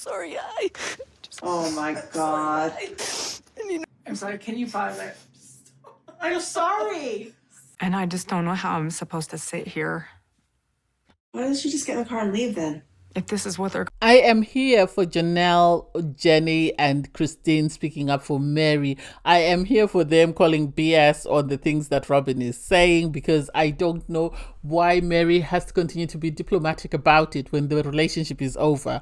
sorry. Oh my God. I'm sorry, can you pause it? I'm sorry. And I just don't know how I'm supposed to sit here. Why doesn't she just get in the car and leave then? If this is what they're... I am here for Janelle, Jenni, and Christine speaking up for Meri. I am here for them calling BS on the things that Robyn is saying, because I don't know why Meri has to continue to be diplomatic about it when the relationship is over.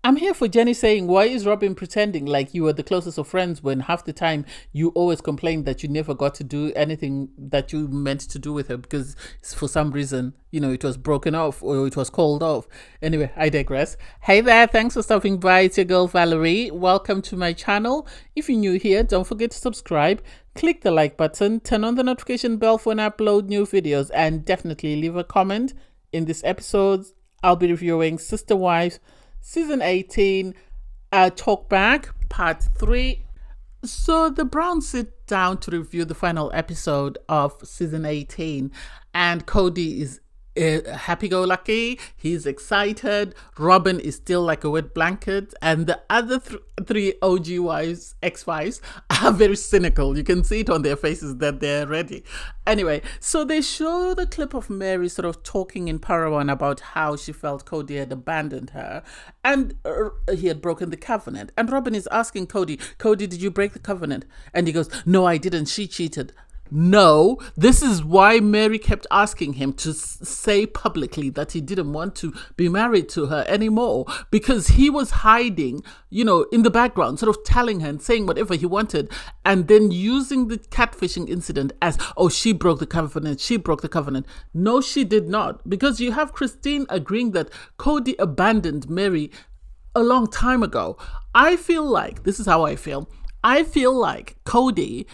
I'm here for Jenni saying, why is Robyn pretending like you were the closest of friends when half the time you always complained that you never got to do anything that you meant to do with her because for some reason, it was broken off or it was called off. Anyway, I digress. Hey there, thanks for stopping by. It's your girl Valerie. Welcome to my channel. If you're new here, don't forget to subscribe. Click the like button, turn on the notification bell for when I upload new videos, and definitely leave a comment. In this episode, I'll be reviewing Sister Wives Season 18, Talk Back, Part 3. So the Browns sit down to review the final episode of Season 18, and Kody is happy-go-lucky. He's excited. Robyn is still like a wet blanket, and the other three OG wives, ex-wives, are very cynical. You can see it on their faces that they're ready. Anyway, so they show the clip of Meri sort of talking in Parawan about how she felt Kody had abandoned her and he had broken the covenant. And Robyn is asking Kody, did you break the covenant? And he goes, no, I didn't. She cheated. No, this is why Meri kept asking him to say publicly that he didn't want to be married to her anymore, because he was hiding, in the background, sort of telling her and saying whatever he wanted, and then using the catfishing incident as, oh, she broke the covenant, she broke the covenant. No, she did not, because you have Christine agreeing that Kody abandoned Meri a long time ago. I feel like, this is how I feel like Kody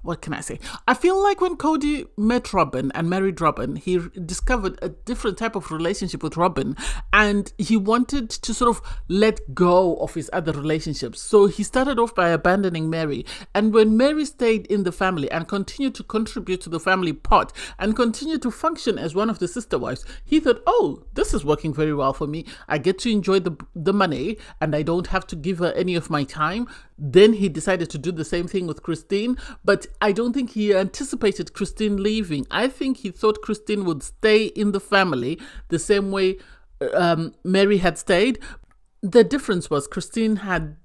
what can I say? I feel like when Kody met Robyn and married Robyn, he discovered a different type of relationship with Robyn, and he wanted to sort of let go of his other relationships. So he started off by abandoning Meri. And when Meri stayed in the family and continued to contribute to the family pot and continued to function as one of the sister wives, he thought, oh, this is working very well for me. I get to enjoy the money and I don't have to give her any of my time. Then he decided to do the same thing with Christine, but I don't think he anticipated Christine leaving. I think he thought Christine would stay in the family the same way Meri had stayed. The difference was Christine had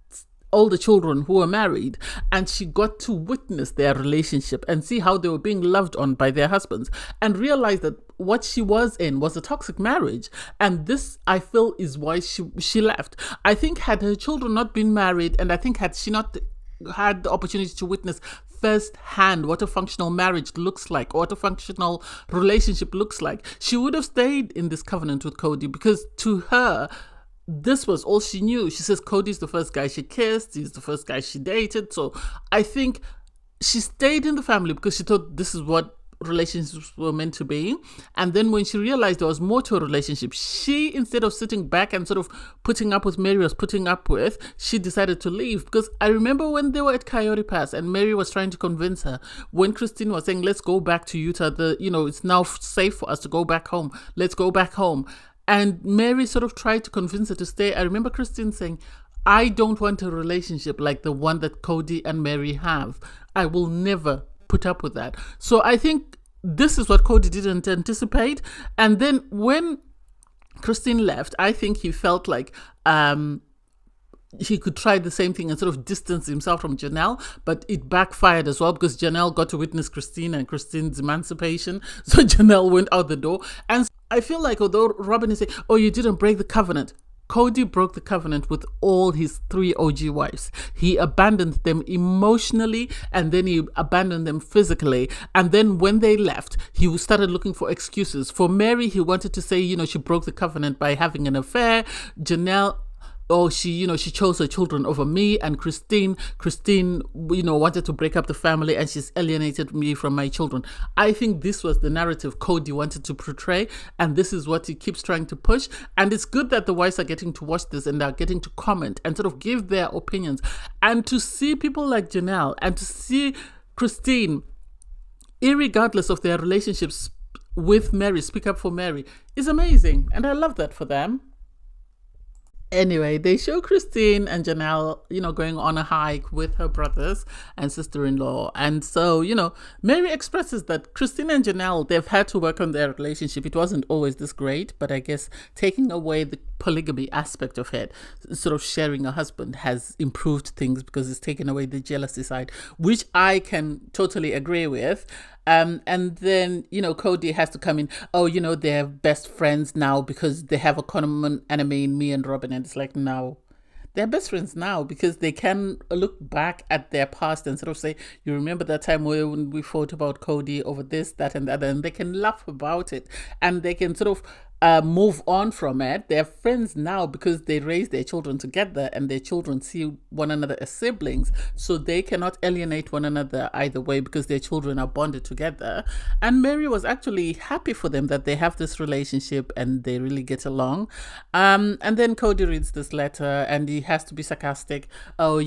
all the children who were married, and she got to witness their relationship and see how they were being loved on by their husbands, and realize that what she was in was a toxic marriage. And this, I feel, is why she left. I think had her children not been married, and I think had she not had the opportunity to witness firsthand what a functional marriage looks like, or what a functional relationship looks like, she would have stayed in this covenant with Kody, because to her, this was all she knew. She says Cody's the first guy she kissed, he's the first guy she dated. So I think she stayed in the family because she thought this is what relationships were meant to be. And then when she realized there was more to a relationship, she, instead of sitting back and sort of putting up with Meri was putting up with, she decided to leave. Because I remember when they were at Coyote Pass and Meri was trying to convince her, when Christine was saying, let's go back to Utah, it's now safe for us to go back home, let's go back home. And Meri sort of tried to convince her to stay. I remember Christine saying, I don't want a relationship like the one that Kody and Meri have. I will never put up with that. So I think this is what Kody didn't anticipate. And then when Christine left, I think he felt like he could try the same thing and sort of distance himself from Janelle, but it backfired as well, because Janelle got to witness Christine and Christine's emancipation. So Janelle went out the door. And I feel like although Robyn is saying, oh, you didn't break the covenant, Kody broke the covenant with all his three OG wives. He abandoned them emotionally, and then he abandoned them physically. And then when they left, he started looking for excuses. For Meri, he wanted to say, she broke the covenant by having an affair. Janelle, she chose her children over me. And Christine, wanted to break up the family, and she's alienated me from my children. I think this was the narrative Kody wanted to portray, and this is what he keeps trying to push. And it's good that the wives are getting to watch this and are getting to comment and sort of give their opinions. And to see people like Janelle and to see Christine, irregardless of their relationships with Meri, speak up for Meri is amazing. And I love that for them. Anyway, they show Christine and Janelle, going on a hike with her brothers and sister-in-law. And so, Meri expresses that Christine and Janelle, they've had to work on their relationship. It wasn't always this great, but I guess taking away the polygamy aspect of it, sort of sharing a husband, has improved things because it's taken away the jealousy side, which I can totally agree with. And then, Kody has to come in. Oh, they're best friends now because they have a common enemy in me and Robyn. And it's like, no, they're best friends now because they can look back at their past and sort of say, you remember that time when we fought about Kody over this, that, and the other, and they can laugh about it and they can sort of move on from it. They're friends now because they raise their children together and their children see one another as siblings. So they cannot alienate one another either way because their children are bonded together. And Meri was actually happy for them that they have this relationship and they really get along. And then Kody reads this letter and he has to be sarcastic. Oh,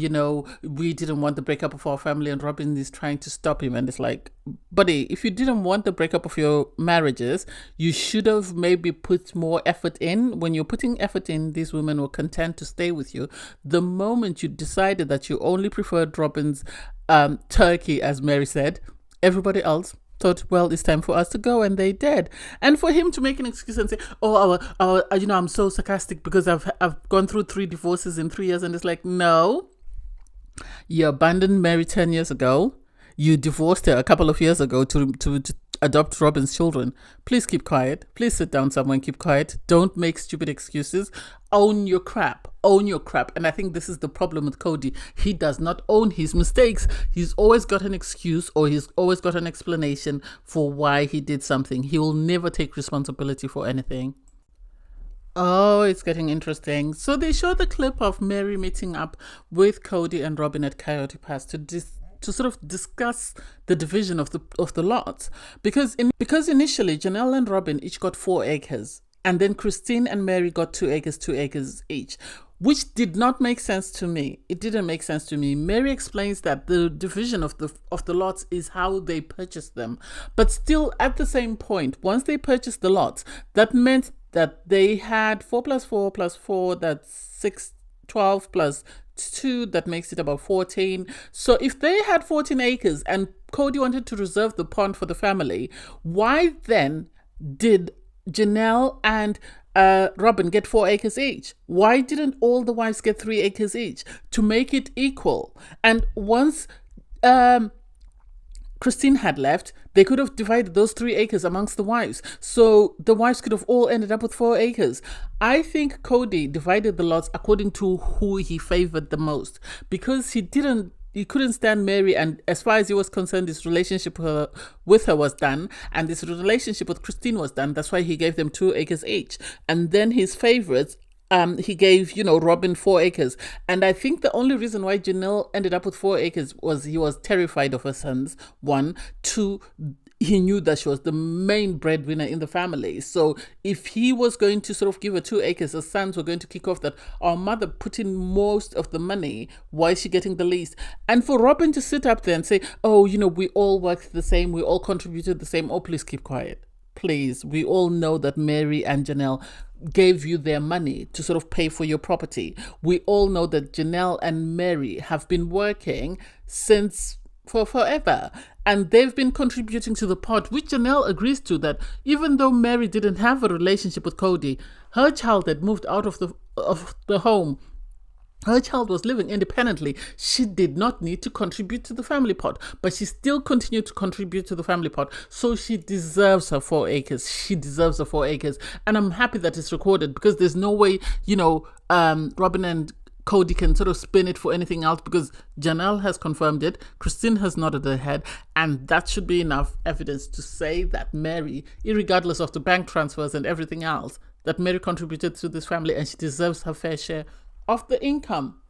we didn't want the breakup of our family and Robyn is trying to stop him. And it's like, buddy, if you didn't want the breakup of your marriages, you should have maybe put more effort in. When you're putting effort in, these women were content to stay with you. The moment you decided that you only preferred Robyn's turkey, as Meri said, everybody else thought, well, it's time for us to go, and they did. And for him to make an excuse and say, oh, I'm so sarcastic because I've gone through 3 divorces in 3 years, and it's like, no, you abandoned Meri 10 years ago. You divorced her a couple of years ago to adopt Robyn's children. Please keep quiet. Please sit down somewhere and keep quiet. Don't make stupid excuses. Own your crap. Own your crap. And I think this is the problem with Kody. He does not own his mistakes. He's always got an excuse or he's always got an explanation for why he did something. He will never take responsibility for anything. Oh, it's getting interesting. So they show the clip of Meri meeting up with Kody and Robyn at Coyote Pass to sort of discuss the division of the lots, because initially Janelle and Robyn each got 4 acres, and then Christine and Meri got 2 acres each, which did not make sense to me. It didn't make sense to me. Meri explains that the division of the lots is how they purchased them, but still at the same point, once they purchased the lots, that meant that they had 4 plus 4 plus 4, that's 6, 12 plus 2, that makes it about 14. So if they had 14 acres and Kody wanted to reserve the pond for the family, why then did Janelle and Robyn get 4 acres each? Why didn't all the wives get 3 acres each to make it equal? And once Christine had left, they could have divided those 3 acres amongst the wives. So the wives could have all ended up with 4 acres. I think Kody divided the lots according to who he favored the most, because he couldn't stand Meri, and as far as he was concerned, his relationship with her was done, and this relationship with Christine was done. That's why he gave them 2 acres each. And then his favorites, he gave, Robyn 4 acres. And I think the only reason why Janelle ended up with 4 acres was he was terrified of her sons. 1, 2, he knew that she was the main breadwinner in the family. So if he was going to sort of give her 2 acres, her sons were going to kick off that our mother put in most of the money. Why is she getting the least? And for Robyn to sit up there and say, oh, we all worked the same, we all contributed the same. Oh, please keep quiet. Please. We all know that Meri and Janelle gave you their money to sort of pay for your property. We all know that Janelle and Meri have been working for forever, and they've been contributing to the pot, which Janelle agrees to, that even though Meri didn't have a relationship with Kody, her child had moved out of the home. Her child was living independently. She did not need to contribute to the family pot, but she still continued to contribute to the family pot. So she deserves her 4 acres. She deserves her 4 acres. And I'm happy that it's recorded, because there's no way, Robyn and Kody can sort of spin it for anything else, because Janelle has confirmed it, Christine has nodded her head, and that should be enough evidence to say that Meri, irregardless of the bank transfers and everything else, that Meri contributed to this family and she deserves her fair share of the income.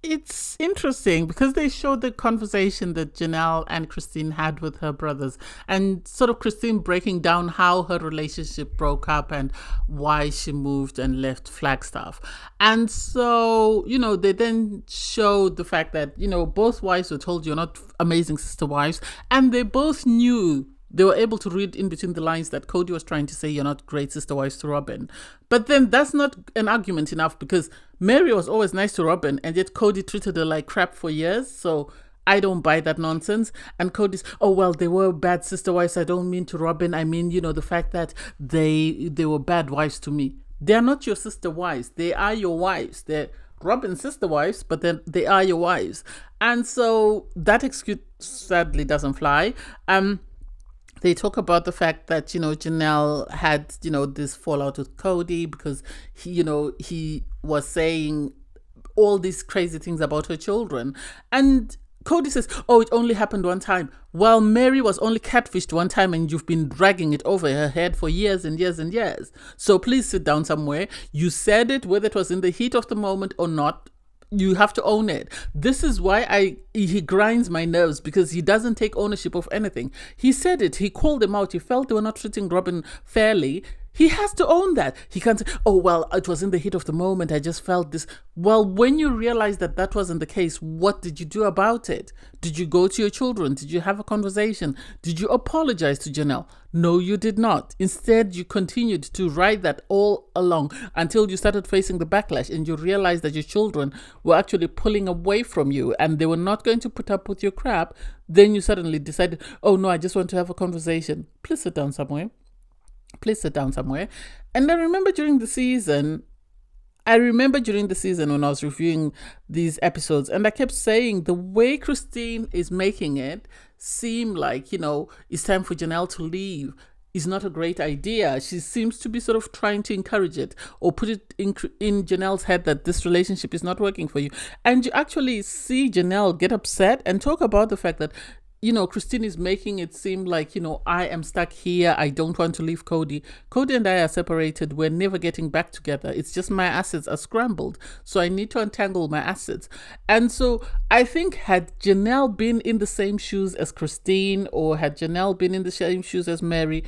It's interesting because they showed the conversation that Janelle and Christine had with her brothers, and sort of Christine breaking down how her relationship broke up and why she moved and left Flagstaff. And so, they then showed the fact that, both wives were told you're not amazing sister wives, and they both knew they were able to read in between the lines that Kody was trying to say, you're not great sister wives to Robyn. But then that's not an argument enough, because Meri was always nice to Robyn, and yet Kody treated her like crap for years. So I don't buy that nonsense. And Cody's, oh, well, they were bad sister wives. I don't mean to Robyn. I mean, the fact that they were bad wives to me. They are not your sister wives. They are your wives. They're Robyn's sister wives, but then they are your wives. And so that excuse sadly doesn't fly. They talk about the fact that, Janelle had, this fallout with Kody because he was saying all these crazy things about her children. And Kody says, oh, it only happened one time. Well, Meri was only catfished one time, and you've been dragging it over her head for years and years and years. So please sit down somewhere. You said it, whether it was in the heat of the moment or not. You have to own it. This is why he grinds my nerves, because he doesn't take ownership of anything. He said it. He called them out. He felt they were not treating Robyn fairly. He has to own that. He can't say, oh, well, it was in the heat of the moment. I just felt this. Well, when you realize that that wasn't the case, what did you do about it? Did you go to your children? Did you have a conversation? Did you apologize to Janelle? No, you did not. Instead, you continued to ride that all along until you started facing the backlash and you realized that your children were actually pulling away from you and they were not going to put up with your crap. Then you suddenly decided, oh, no, I just want to have a conversation. Please sit down somewhere. And I remember during the season when I was reviewing these episodes, and I kept saying the way Christine is making it seem like, it's time for Janelle to leave is not a great idea. She seems to be sort of trying to encourage it or put it in Janelle's head that this relationship is not working for you. And you actually see Janelle get upset and talk about the fact that Christine is making it seem like, I am stuck here. I don't want to leave Kody. Kody and I are separated. We're never getting back together. It's just my assets are scrambled. So I need to untangle my assets. And so I think had Janelle been in the same shoes as Christine, or had Janelle been in the same shoes as Meri,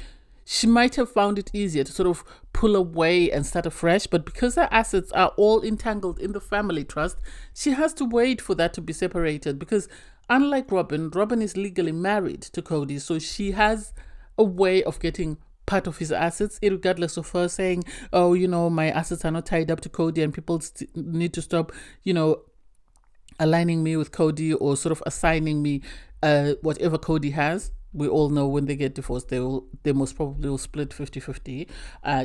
she might have found it easier to sort of pull away and start afresh. But because her assets are all entangled in the family trust, she has to wait for that to be separated, because unlike Robyn is legally married to Kody, so she has a way of getting part of his assets, regardless of her saying, oh, my assets are not tied up to Kody and people need to stop, aligning me with Kody or sort of assigning me whatever Kody has. We all know when they get divorced, they most probably will split 50-50.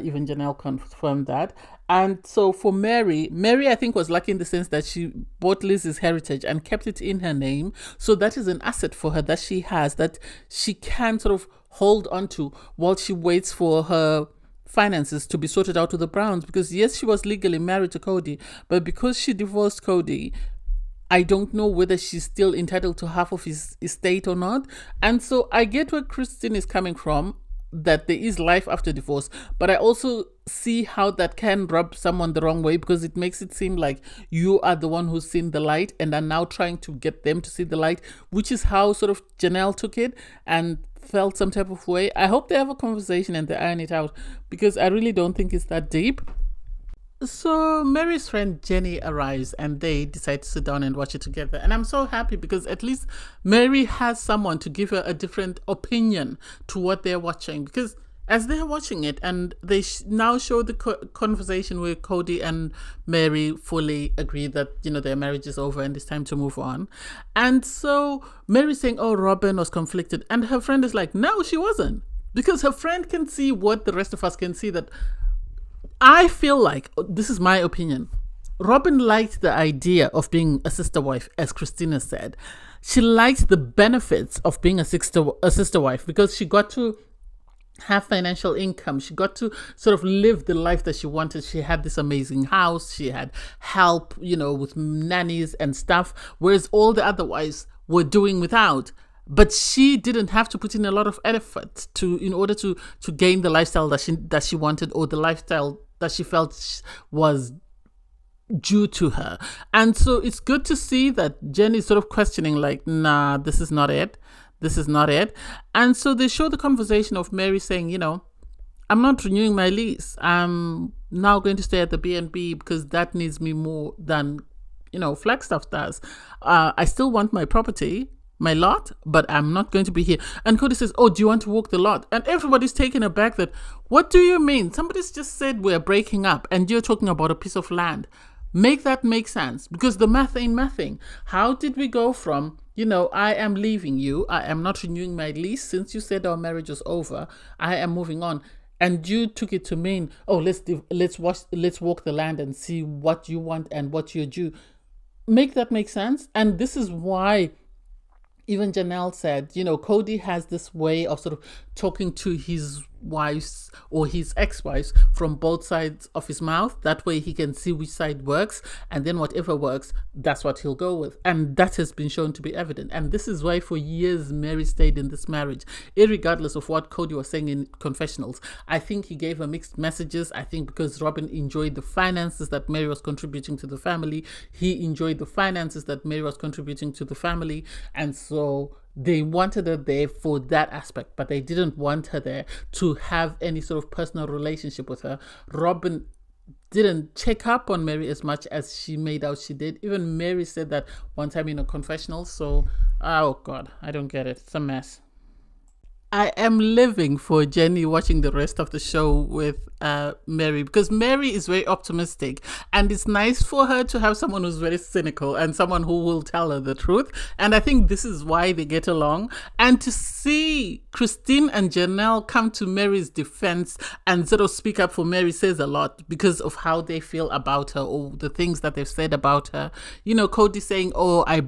Even Janelle confirmed that. And so for Meri, I think was lucky in the sense that she bought Liz's heritage and kept it in her name. So that is an asset for her that she has, that she can sort of hold on to while she waits for her finances to be sorted out with the Browns. Because yes, she was legally married to Kody, but because she divorced Kody, I don't know whether she's still entitled to half of his estate or not. And so I get where Christine is coming from, that there is life after divorce, but I also see how that can rub someone the wrong way, because it makes it seem like you are the one who's seen the light and are now trying to get them to see the light, which is how sort of Janelle took it and felt some type of way. I hope they have a conversation and they iron it out, because I really don't think it's that deep. So Meri's friend Jenni arrives and they decide to sit down and watch it together. And I'm so happy because at least Meri has someone to give her a different opinion to what they're watching. Because as they're watching it and they now show the conversation where Kody and Meri fully agree that, their marriage is over and it's time to move on. And so Meri's saying, oh, Robyn was conflicted. And her friend is like, no, she wasn't. Because her friend can see what the rest of us can see, that I feel like, this is my opinion, Robyn liked the idea of being a sister wife, as Christina said. She liked the benefits of being a sister wife because she got to have financial income. She got to sort of live the life that she wanted. She had this amazing house. She had help, with nannies and stuff, whereas all the other wives were doing without. But she didn't have to put in a lot of effort in order to gain the lifestyle that she wanted, or the lifestyle that she felt was due to her. And so it's good to see that Jenni is sort of questioning, like, nah, this is not it. And so they show the conversation of Meri saying, I'm not renewing my lease. I'm now going to stay at the B&B because that needs me more than, Flagstaff does. I still want my property. my lot, but I'm not going to be here. And Kody says, oh, do you want to walk the lot? And everybody's taken aback that, what do you mean? Somebody's just said we're breaking up and you're talking about a piece of land. Make that make sense, because the math ain't mathing. How did we go from, I am leaving you, I am not renewing my lease since you said our marriage was over, I am moving on, and you took it to mean, oh, let's walk the land and see what you want and what you're due. Make that make sense. And this is why even Janelle said, Kody has this way of sort of talking to his wives or his ex-wives from both sides of his mouth. That way he can see which side works, and then whatever works, that's what he'll go with. And that has been shown to be evident. And this is why for years Meri stayed in this marriage, irregardless of what Kody was saying in confessionals. I think he gave her mixed messages. I think because Robyn enjoyed the finances that Meri was contributing to the family, he enjoyed the finances that Meri was contributing to the family, and so they wanted her there for that aspect, but they didn't want her there to have any sort of personal relationship with her. Robyn didn't check up on Meri as much as she made out she did. Even Meri said that one time in a confessional. So, oh God, I don't get it. It's a mess. I am living for Jenni watching the rest of the show with Meri, because Meri is very optimistic, and it's nice for her to have someone who's very cynical and someone who will tell her the truth. And I think this is why they get along. And to see Christine and Janelle come to Meri's defense and sort of speak up for Meri says a lot, because of how they feel about her or the things that they've said about her. Kody saying, oh, I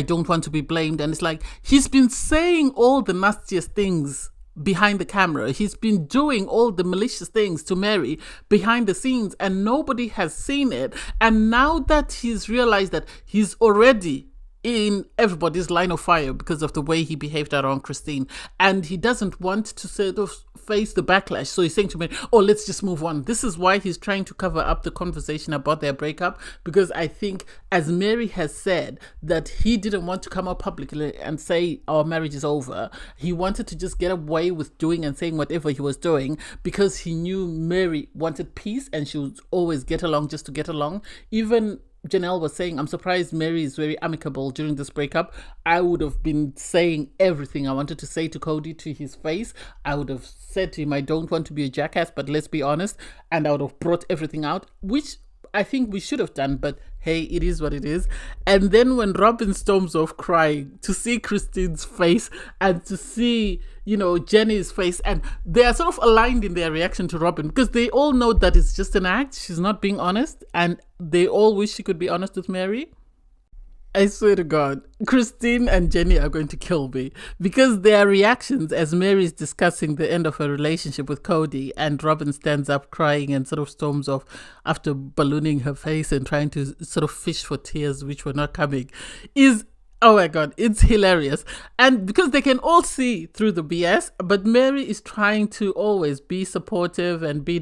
don't want to be blamed. And it's like, he's been saying all the nastiest things behind the camera. He's been doing all the malicious things to Meri behind the scenes, and nobody has seen it. And now that he's realized that he's already in everybody's line of fire because of the way he behaved around Christine, and he doesn't want to sort of face the backlash, so he's saying to me, oh, let's just move on. This is why he's trying to cover up the conversation about their breakup, because I think, as Meri has said, that he didn't want to come out publicly and say our marriage is over. He wanted to just get away with doing and saying whatever he was doing, because he knew Meri wanted peace and she would always get along just to get along. Even Janelle was saying, I'm surprised Meri is very amicable during this breakup. I would have been saying everything I wanted to say to Kody to his face. I would have said to him, I don't want to be a jackass, but let's be honest. And I would have brought everything out, which I think we should have done, but hey, it is what it is. And then when Robyn storms off crying, to see Christine's face and to see, Jenni's face, and they are sort of aligned in their reaction to Robyn, because they all know that it's just an act. She's not being honest, and they all wish she could be honest with Meri. I swear to God, Christine and Jenni are going to kill me, because their reactions as Meri is discussing the end of her relationship with Kody, and Robyn stands up crying and sort of storms off after ballooning her face and trying to sort of fish for tears which were not coming, is, oh my God, it's hilarious. And because they can all see through the BS, but Meri is trying to always be supportive and be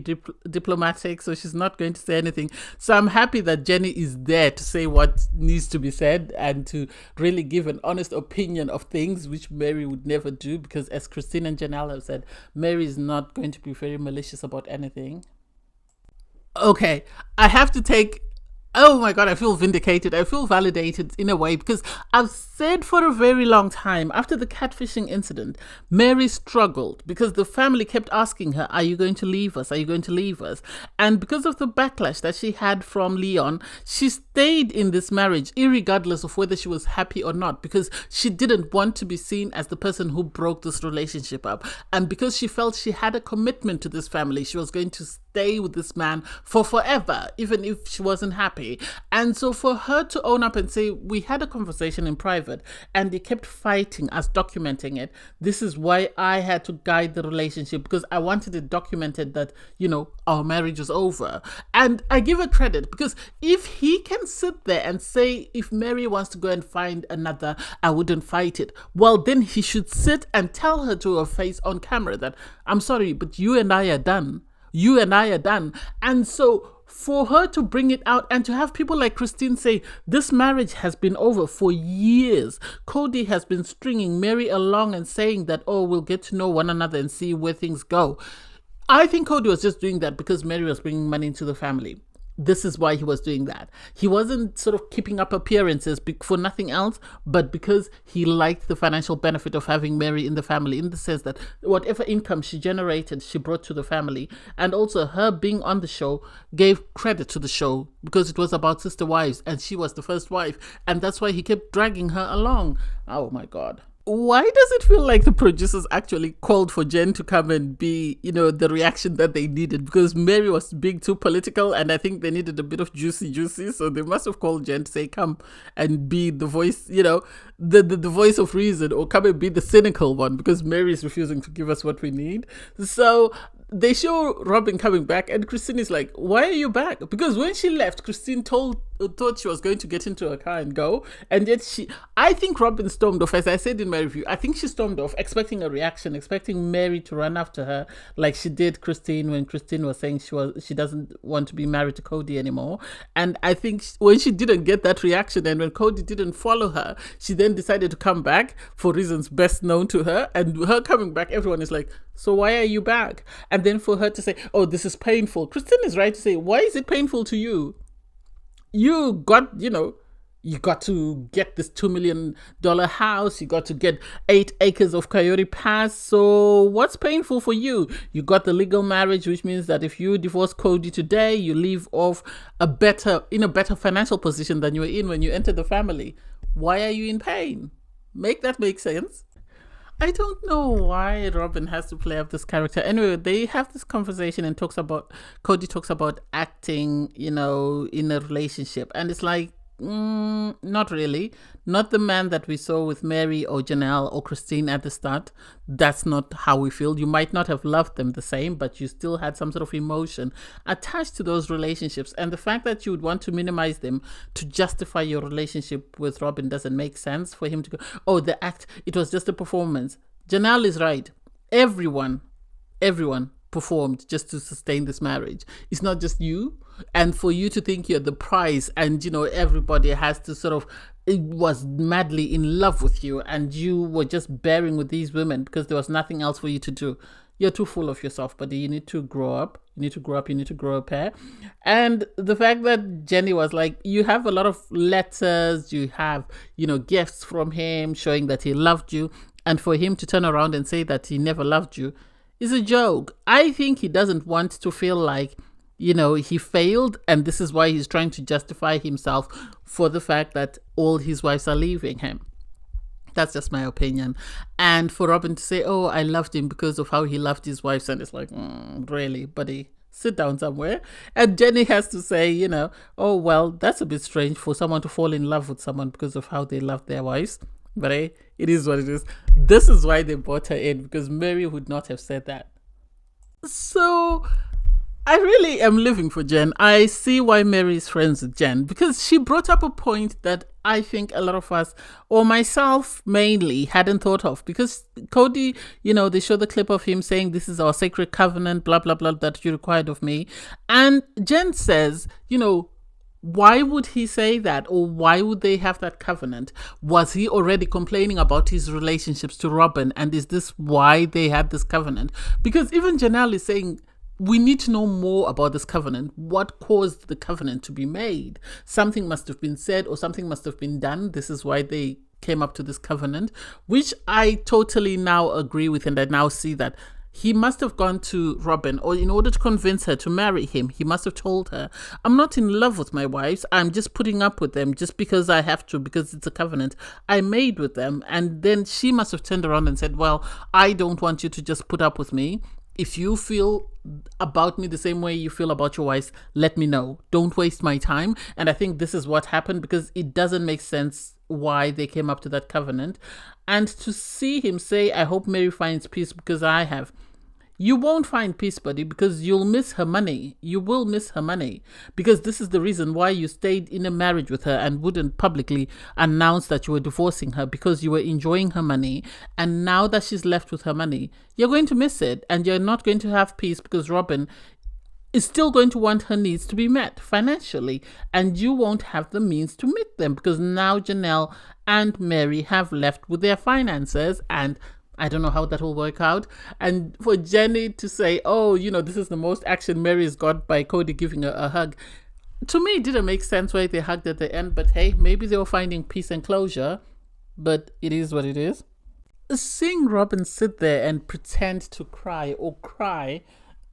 diplomatic, so she's not going to say anything. So I'm happy that Jenni is there to say what needs to be said and to really give an honest opinion of things, which Meri would never do, because as Christine and Janelle have said, Meri is not going to be very malicious about anything. Okay, I have to take... Oh my God, I feel vindicated. I feel validated in a way, because I've said for a very long time, after the catfishing incident, Meri struggled because the family kept asking her, are you going to leave us? Are you going to leave us? And because of the backlash that she had from Leon, she stayed in this marriage, irregardless of whether she was happy or not, because she didn't want to be seen as the person who broke this relationship up. And because she felt she had a commitment to this family, she was going to stay with this man for forever, even if she wasn't happy. And so for her to own up and say, we had a conversation in private and they kept fighting us documenting it, this is why I had to guide the relationship, because I wanted it documented that, our marriage is over. And I give her credit, because if he can sit there and say, if Meri wants to go and find another, I wouldn't fight it, well, then he should sit and tell her to her face on camera that, I'm sorry, but you and I are done. You and I are done. And so for her to bring it out and to have people like Christine say, this marriage has been over for years. Kody has been stringing Meri along and saying that, oh, we'll get to know one another and see where things go. I think Kody was just doing that because Meri was bringing money into the family. this is why he was doing that. He wasn't sort of keeping up appearances for nothing else, but because he liked the financial benefit of having Meri in the family, in the sense that whatever income she generated, she brought to the family. And also her being on the show gave credit to the show because it was about sister wives and she was the first wife. And that's why he kept dragging her along. Oh my God. Why does it feel like the producers actually called for Jen to come and be, the reaction that they needed? Because Meri was being too political and I think they needed a bit of juicy. So they must have called Jen to say, come and be the voice, the voice of reason, or come and be the cynical one, because Meri is refusing to give us what we need. So they show Robyn coming back and Christine is like, why are you back? Because when she left, Christine thought she was going to get into her car and go. And yet I think Robyn stormed off, as I said in my review. I think she stormed off expecting a reaction, expecting Meri to run after her like she did Christine when Christine was saying she doesn't want to be married to Kody anymore. And I think when she didn't get that reaction and when Kody didn't follow her, she then decided to come back for reasons best known to her. And her coming back, everyone is like, so why are you back? And then for her to say, oh, this is painful. Christine is right to say, why is it painful to you? You got to get this $2 million house. You got to get 8 acres of Coyote Pass. So what's painful for you? You got the legal marriage, which means that if you divorce Kody today, you leave off in a better financial position than you were in when you entered the family. Why are you in pain? Make that make sense? I don't know why Robyn has to play up this character. Anyway, they have this conversation and Kody talks about acting, in a relationship. And it's like, not really. Not the man that we saw with Meri or Janelle or Christine at the start. That's not how we feel. You might not have loved them the same, but you still had some sort of emotion attached to those relationships. And the fact that you would want to minimize them to justify your relationship with Robyn doesn't make sense. For him to go, oh, the act, it was just a performance. Janelle is right. Everyone performed just to sustain this marriage. It's not just you. And for you to think you're the prize and, everybody has to was madly in love with you and you were just bearing with these women because there was nothing else for you to do. You're too full of yourself, buddy. You need to grow up. You need to grow a pair. And the fact that Jenni was like, you have a lot of letters, you have, gifts from him showing that he loved you. And for him to turn around and say that he never loved you is a joke. I think he doesn't want to feel like, he failed, and this is why he's trying to justify himself for the fact that all his wives are leaving him. That's just my opinion. And for Robyn to say, oh, I loved him because of how he loved his wives, and it's like, really, buddy, sit down somewhere. And Jenni has to say, oh, well, that's a bit strange for someone to fall in love with someone because of how they love their wives. But it is what it is. This is why they brought her in, because Meri would not have said that. So I really am living for Jen. I see why Meri is friends with Jen, because she brought up a point that I think a lot of us, or myself mainly, hadn't thought of. Because Kody, they show the clip of him saying, this is our sacred covenant, blah, blah, blah, that you required of me. And Jen says, why would he say that? Or why would they have that covenant? Was he already complaining about his relationships to Robyn? And is this why they had this covenant? Because even Janelle is saying, we need to know more about this covenant. What caused the covenant to be made? Something must have been said or something must have been done. This is why they came up to this covenant, which I totally now agree with. And I now see that he must have gone to Robyn, or in order to convince her to marry him, he must have told her, I'm not in love with my wives. I'm just putting up with them just because I have to, because it's a covenant I made with them. And then she must have turned around and said, well, I don't want you to just put up with me. If you feel about me the same way you feel about your wives, let me know. Don't waste my time. And I think this is what happened, because it doesn't make sense why they came up to that covenant. And to see him say, I hope Meri finds peace because I have. You won't find peace, buddy, because you'll miss her money. You will miss her money, because this is the reason why you stayed in a marriage with her and wouldn't publicly announce that you were divorcing her, because you were enjoying her money. And now that she's left with her money, you're going to miss it, and you're not going to have peace, because Robyn is still going to want her needs to be met financially, and you won't have the means to meet them, because now Janelle and Meri have left with their finances, and I don't know how that will work out. And for Jenni to say, oh, this is the most action Meri has got by Kody giving her a hug. to me, it didn't make sense why they hugged at the end, but hey, maybe they were finding peace and closure, but it is what it is. Seeing Robyn sit there and pretend to cry or cry,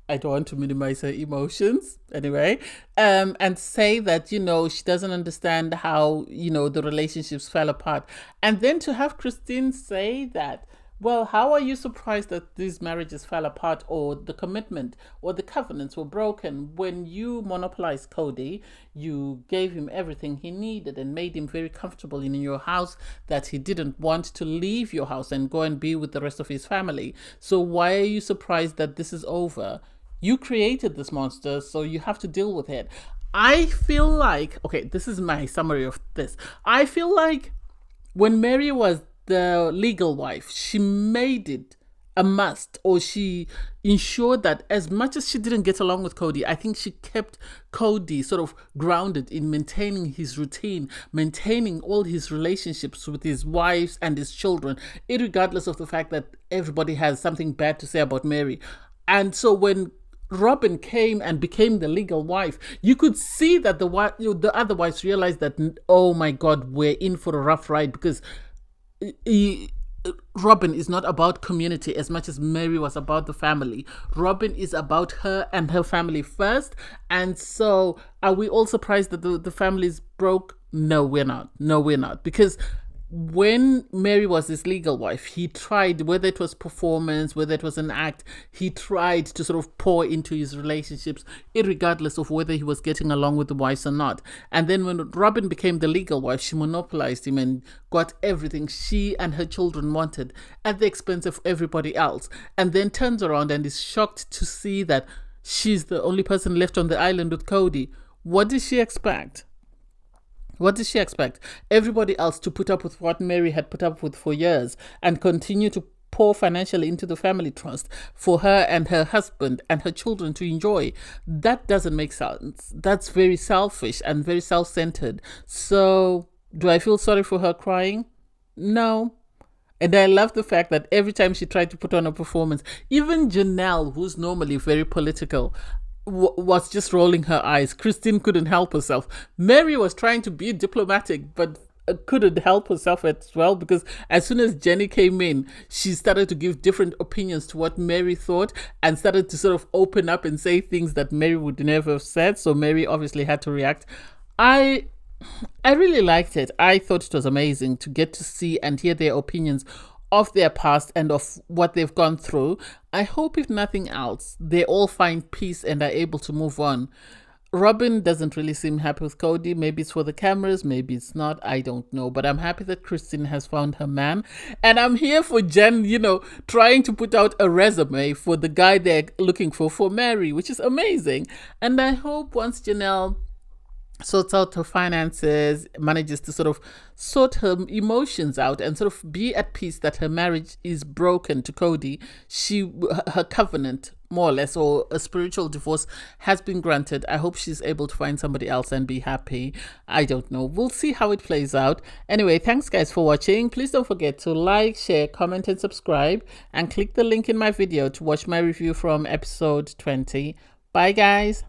I don't want to minimize her emotions anyway, and say that, you know, she doesn't understand how, you know, the relationships fell apart. And then to have Christine say that, well, how are you surprised that these marriages fell apart or the commitment or the covenants were broken when you monopolized Kody? You gave him everything he needed and made him very comfortable in your house, that he didn't want to leave your house and go and be with the rest of his family. So why are you surprised that this is over? You created this monster, so you have to deal with it. I feel like, okay, this is my summary of this. I feel like when Meri was the legal wife, she made it a must, or she ensured that as much as she didn't get along with Kody, I think she kept Kody sort of grounded in maintaining his routine, maintaining all his relationships with his wives and his children, irregardless of the fact that everybody has something bad to say about Meri. And so when Robyn came and became the legal wife, you could see that the other wives realized that, oh my God, we're in for a rough ride, because Robyn is not about community as much as Meri was about the family. Robyn is about her and her family first. And so are we all surprised that the families broke? No, we're not. No, we're not. Because when Meri was his legal wife, he tried, whether it was performance, whether it was an act, he tried to sort of pour into his relationships, irregardless of whether he was getting along with the wives or not. And then when Robyn became the legal wife, she monopolized him and got everything she and her children wanted at the expense of everybody else. And then turns around and is shocked to see that she's the only person left on the island with Kody. What did she expect? What did she expect? Everybody else to put up with what Meri had put up with for years and continue to pour financially into the family trust for her and her husband and her children to enjoy. That doesn't make sense. That's very selfish and very self-centered. So do I feel sorry for her crying? No. And I love the fact that every time she tried to put on a performance, even Janelle, who's normally very political, was just rolling her eyes. Christine couldn't help herself. Meri was trying to be diplomatic, but couldn't help herself as well, because as soon as Jenni came in, she started to give different opinions to what Meri thought and started to sort of open up and say things that Meri would never have said. So Meri obviously had to react. I really liked it. I thought it was amazing to get to see and hear their opinions of their past and of what they've gone through. I hope, if nothing else, they all find peace and are able to move on. Robyn doesn't really seem happy with Kody. Maybe it's for the cameras, maybe it's not, I don't know. But I'm happy that Christine has found her man. And I'm here for Jen, you know, trying to put out a resume for the guy they're looking for Meri, which is amazing. And I hope once Janelle sorts out her finances, manages to sort of sort her emotions out and sort of be at peace that her marriage is broken to Kody, her covenant, more or less, or a spiritual divorce has been granted. I hope she's able to find somebody else and be happy. I don't know. We'll see how it plays out. Anyway, thanks guys for watching. Please don't forget to like, share, comment and subscribe, and click the link in my video to watch my review from episode 20. Bye guys.